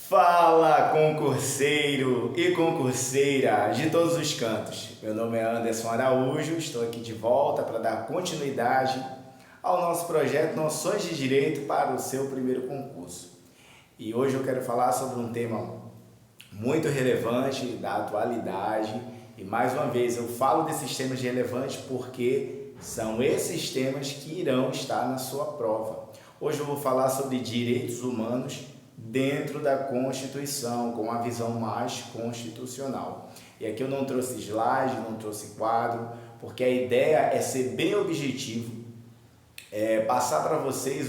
Fala, concurseiro e concurseira de todos os cantos. Meu nome é Anderson Araújo, estou aqui de volta para dar continuidade ao nosso projeto Noções de Direito para o seu primeiro concurso. E hoje eu quero falar sobre um tema muito relevante da atualidade e mais uma vez eu falo desses temas relevantes porque são esses temas que irão estar na sua prova. Hoje eu vou falar sobre direitos humanos dentro da Constituição, com uma visão mais constitucional. E aqui eu não trouxe slide, não trouxe quadro, porque a ideia é ser bem objetivo, passar para vocês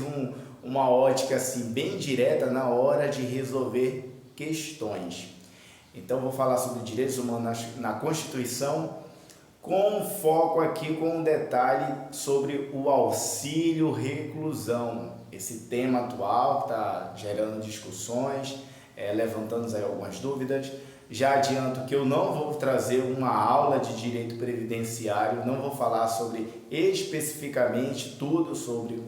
uma ótica assim, bem direta na hora de resolver questões. Então vou falar sobre direitos humanos na Constituição, com foco aqui, com um detalhe sobre o auxílio reclusão. Esse tema atual que está gerando discussões, levantando aí algumas dúvidas. Já adianto que eu não vou trazer uma aula de direito previdenciário, não vou falar sobre especificamente tudo sobre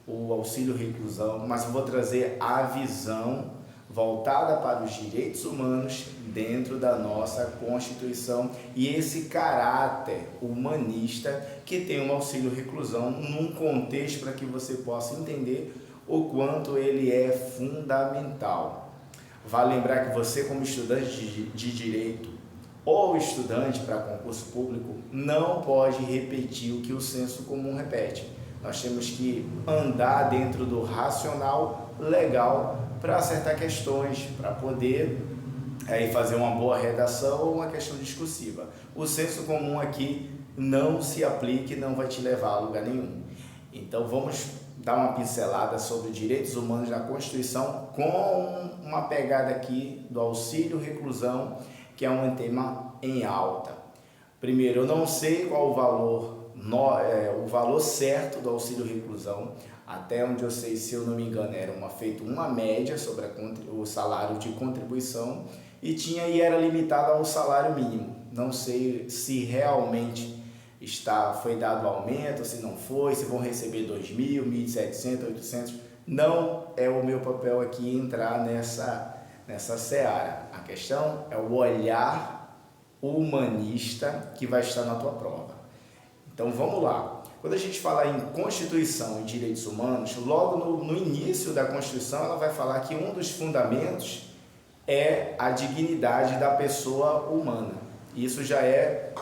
o auxílio reclusão, mas vou trazer a visão voltada para os direitos humanos dentro da nossa Constituição e esse caráter humanista que tem o auxílio reclusão num contexto para que você possa entender o quanto ele é fundamental. Vale lembrar que você, como estudante de direito ou estudante para concurso público, não pode repetir o que o senso comum repete. Nós temos que andar dentro do racional legal para acertar questões, para poder fazer uma boa redação ou uma questão discursiva. O senso comum aqui não se aplica e não vai te levar a lugar nenhum. Então vamos dar uma pincelada sobre direitos humanos na Constituição com uma pegada aqui do auxílio reclusão, que é um tema em alta. Primeiro, eu não sei qual o valor certo do auxílio reclusão. Até onde eu sei, se eu não me engano, era feita uma média sobre o salário de contribuição e era limitado ao salário mínimo. Não sei se realmente foi dado aumento, se não foi, se vão receber 2.000, 1.700, 800. Não é o meu papel aqui entrar nessa seara. A questão é o olhar humanista que vai estar na tua prova. Então vamos lá. Quando a gente fala em Constituição e direitos humanos, logo no início da Constituição ela vai falar que um dos fundamentos é a dignidade da pessoa humana. Isso já é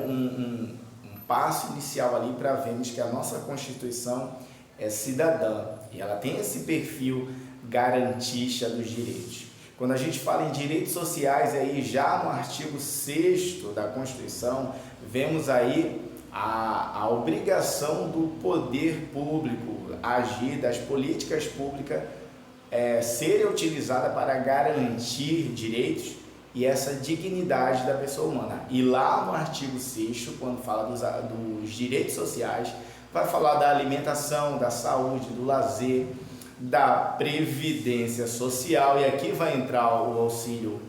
um passo inicial ali para vermos que a nossa Constituição é cidadã e ela tem esse perfil garantista dos direitos. Quando a gente fala em direitos sociais, aí já no artigo 6º da Constituição, vemos aí a obrigação do poder público agir, das políticas públicas serem utilizadas para garantir direitos e essa dignidade da pessoa humana. E lá no artigo 6º, quando fala dos direitos sociais, vai falar da alimentação, da saúde, do lazer, da previdência social, e aqui vai entrar o auxílio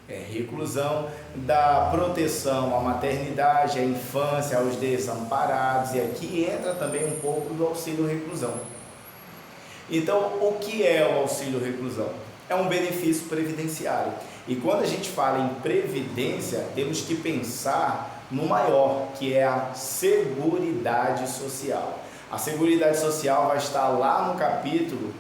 reclusão, da proteção à maternidade, à infância, aos desamparados, e aqui entra também um pouco do auxílio reclusão. Então, o que é o auxílio reclusão? É um benefício previdenciário. E quando a gente fala em previdência, temos que pensar no maior, que é a Seguridade Social. A Seguridade Social vai estar lá no capítulo,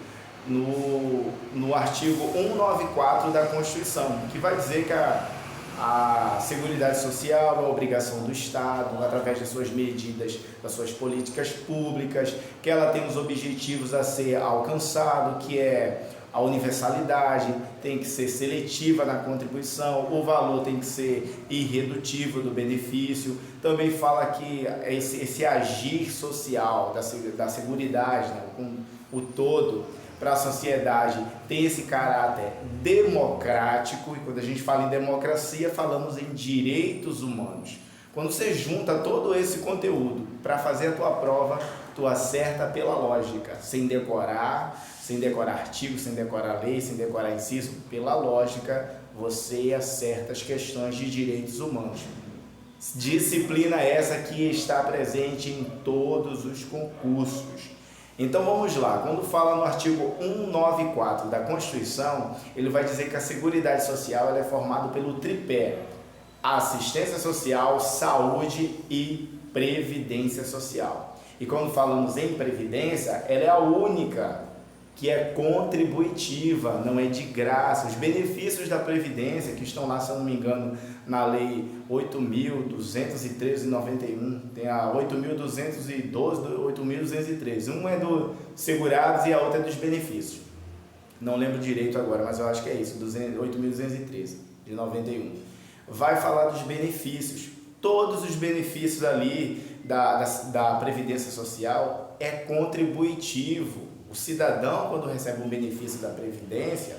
no artigo 194 da Constituição, que vai dizer que a Seguridade Social é a obrigação do Estado, através das suas medidas, das suas políticas públicas, que ela tem os objetivos a ser alcançado, que é a universalidade, tem que ser seletiva na contribuição, o valor tem que ser irredutível do benefício. Também fala que esse agir social da Seguridade, né, com o todo, para a sociedade, tem esse caráter democrático, e quando a gente fala em democracia, falamos em direitos humanos. Quando você junta todo esse conteúdo para fazer a tua prova, tu acerta pela lógica, sem decorar artigos, sem decorar lei, sem decorar inciso, pela lógica você acerta as questões de direitos humanos. Disciplina essa que está presente em todos os concursos. Então vamos lá, quando fala no artigo 194 da Constituição, ele vai dizer que a Seguridade Social ela é formada pelo tripé: assistência social, saúde e previdência social. E quando falamos em previdência, ela é a única que é contributiva, não é de graça. Os benefícios da Previdência, que estão lá, se eu não me engano, na Lei 8.213/91, tem a 8.212, 8.213. Um é do segurados e a outra é dos benefícios. Não lembro direito agora, mas eu acho que é isso, 8.213, de 91. Vai falar dos benefícios. Todos os benefícios ali da Previdência Social é contributivo. O cidadão, quando recebe um benefício da Previdência,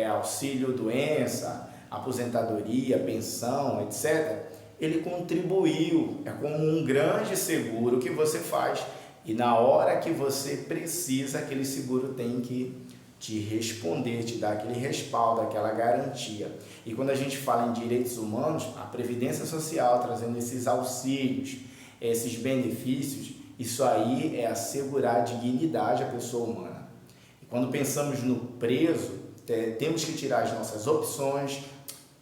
auxílio doença, aposentadoria, pensão, etc., ele contribuiu. É como um grande seguro que você faz. E na hora que você precisa, aquele seguro tem que te responder, te dar aquele respaldo, aquela garantia. E quando a gente fala em direitos humanos, a Previdência Social trazendo esses auxílios, esses benefícios, isso aí é assegurar a dignidade à pessoa humana. E quando pensamos no preso, temos que tirar as nossas opções,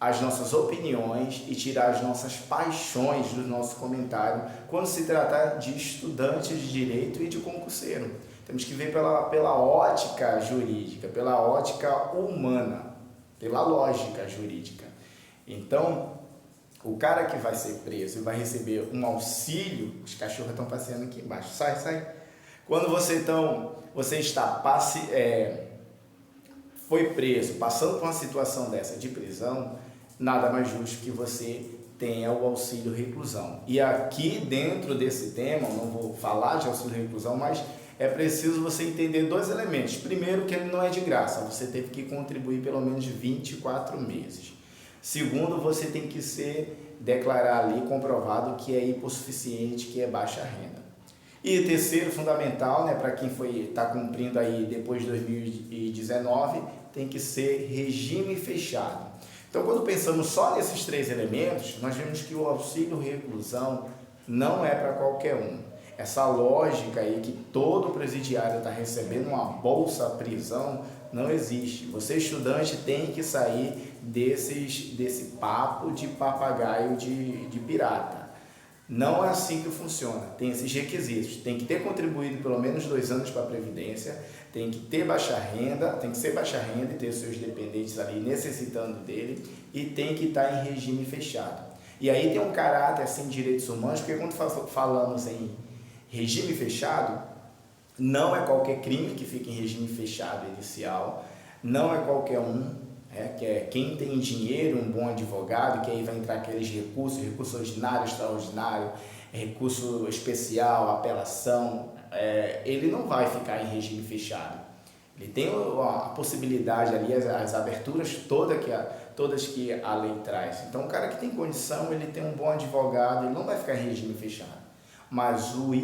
as nossas opiniões e tirar as nossas paixões do nosso comentário quando se tratar de estudantes de direito e de concurseiro. Temos que ver pela ótica jurídica, pela ótica humana, pela lógica jurídica. Então, o cara que vai ser preso e vai receber um auxílio, os cachorros estão passeando aqui embaixo, sai. Quando você foi preso, passando por uma situação dessa de prisão, nada mais justo que você tenha o auxílio reclusão. E aqui dentro desse tema, eu não vou falar de auxílio reclusão, mas é preciso você entender dois elementos. Primeiro, que ele não é de graça, você teve que contribuir pelo menos 24 meses. Segundo, você tem que declarar ali comprovado que é hipossuficiente, que é baixa renda. E terceiro, fundamental, né, para quem está cumprindo aí depois de 2019, tem que ser regime fechado. Então, quando pensamos só nesses três elementos, nós vemos que o auxílio reclusão não é para qualquer um. Essa lógica aí que todo presidiário está recebendo uma bolsa prisão não existe. Você, estudante, tem que sair desse papo de papagaio de pirata. Não é assim que funciona. Tem esses requisitos. Tem que ter contribuído pelo menos 2 anos para a Previdência, tem que ter baixa renda, tem que ser baixa renda e ter seus dependentes ali necessitando dele, e tem que estar em regime fechado. E aí tem um caráter assim de direitos humanos, porque quando falamos em regime fechado, não é qualquer crime que fica em regime fechado inicial, não é qualquer um, que é quem tem dinheiro, um bom advogado, que aí vai entrar aqueles recurso ordinário, extraordinário, recurso especial, apelação, ele não vai ficar em regime fechado. Ele tem a possibilidade ali, as aberturas todas que a lei traz. Então, o cara que tem condição, ele tem um bom advogado, ele não vai ficar em regime fechado. Mas o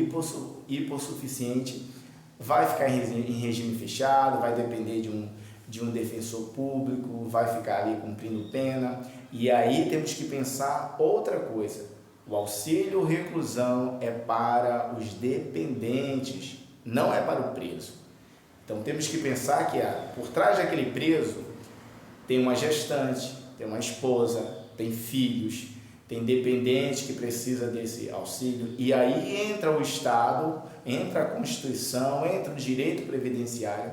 hipossuficiente vai ficar em regime fechado, vai depender de um defensor público, vai ficar ali cumprindo pena. E aí temos que pensar outra coisa. O auxílio reclusão é para os dependentes, não é para o preso. Então temos que pensar que por trás daquele preso tem uma gestante, tem uma esposa, tem filhos, tem dependente que precisa desse auxílio. E aí entra o Estado, entra a Constituição, entra o direito previdenciário,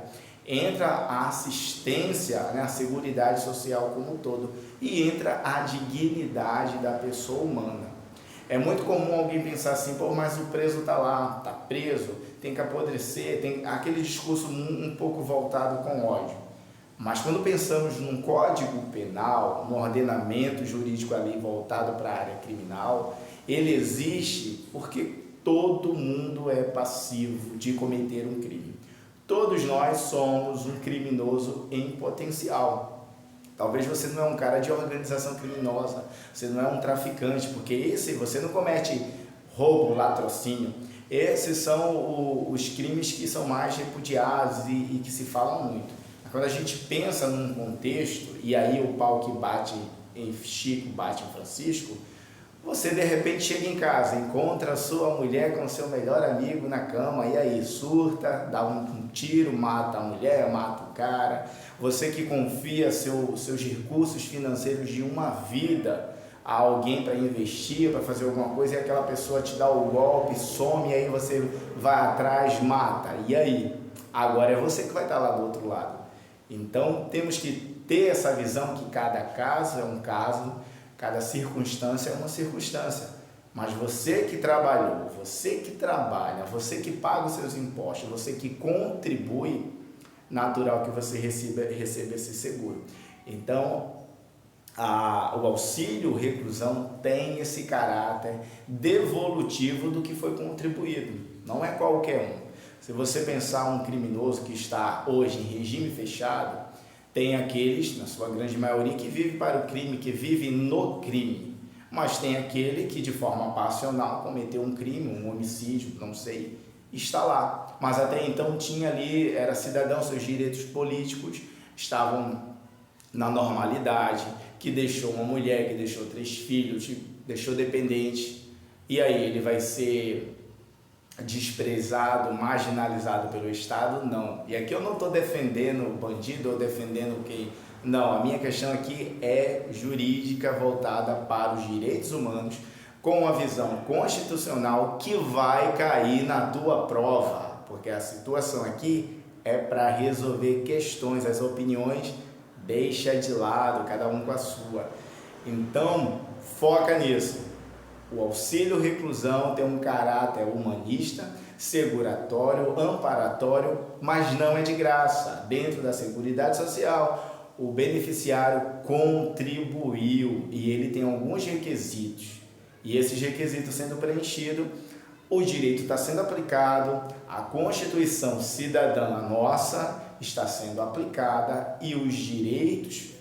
entra a assistência, a Seguridade Social como um todo, e entra a dignidade da pessoa humana. É muito comum alguém pensar assim, mas o preso está lá, está preso, tem que apodrecer, tem aquele discurso um pouco voltado com ódio. Mas quando pensamos num código penal, no ordenamento jurídico ali voltado para a área criminal, ele existe porque todo mundo é passivo de cometer um crime. Todos nós somos um criminoso em potencial. Talvez você não é um cara de organização criminosa, você não é um traficante, porque você não comete roubo, latrocínio. Esses são os crimes que são mais repudiados e que se falam muito. Quando a gente pensa num contexto, e aí o pau que bate em Chico bate em Francisco, Você de repente chega em casa, encontra a sua mulher com seu melhor amigo na cama, e aí surta, dá um tiro, mata a mulher, mata o cara. Você que confia seus recursos financeiros de uma vida a alguém para investir, para fazer alguma coisa, e aquela pessoa te dá o golpe, some, e aí você vai atrás, mata. E aí? Agora é você que vai estar lá do outro lado. Então temos que ter essa visão que cada caso é um caso, cada circunstância é uma circunstância. Mas você que trabalhou, você que trabalha, você que paga os seus impostos, você que contribui, natural que você receba esse seguro. Então, o auxílio reclusão tem esse caráter devolutivo do que foi contribuído. Não é qualquer um. Se você pensar um criminoso que está hoje em regime fechado, tem aqueles, na sua grande maioria, que vive para o crime, que vive no crime. Mas tem aquele que de forma passional cometeu um crime, um homicídio, não sei, está lá. Mas até então tinha ali, era cidadão, seus direitos políticos estavam na normalidade, que deixou uma mulher, que deixou 3 filhos, deixou dependente, e aí ele vai ser desprezado, marginalizado pelo Estado? Não. E aqui eu não estou defendendo o bandido ou defendendo quem. Não, a minha questão aqui é jurídica, voltada para os direitos humanos, com uma visão constitucional que vai cair na tua prova, porque a situação aqui é para resolver questões, as opiniões deixa de lado, cada um com a sua. Então, foca nisso. O auxílio reclusão tem um caráter humanista, seguratório, amparatório, mas não é de graça. Dentro da Seguridade Social, o beneficiário contribuiu e ele tem alguns requisitos. E esses requisitos sendo preenchidos, o direito está sendo aplicado, a Constituição Cidadã nossa está sendo aplicada e os direitos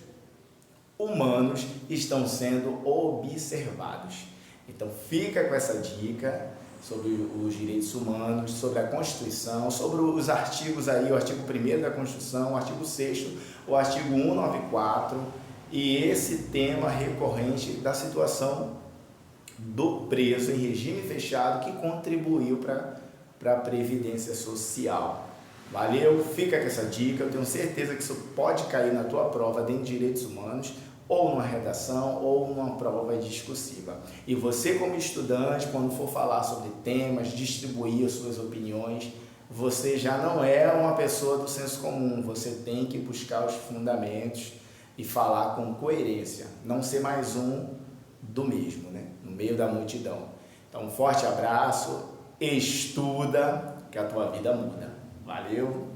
humanos estão sendo observados. Então fica com essa dica sobre os direitos humanos, sobre a Constituição, sobre os artigos aí, o artigo 1º da Constituição, o artigo 6º, o artigo 194 e esse tema recorrente da situação do preso em regime fechado que contribuiu para a Previdência Social. Valeu? Fica com essa dica, eu tenho certeza que isso pode cair na tua prova dentro de direitos humanos, ou numa redação, ou numa prova discursiva. E você como estudante, quando for falar sobre temas, distribuir as suas opiniões, você já não é uma pessoa do senso comum, você tem que buscar os fundamentos e falar com coerência, não ser mais um do mesmo, né? No meio da multidão. Então, um forte abraço, estuda, que a tua vida muda. Valeu!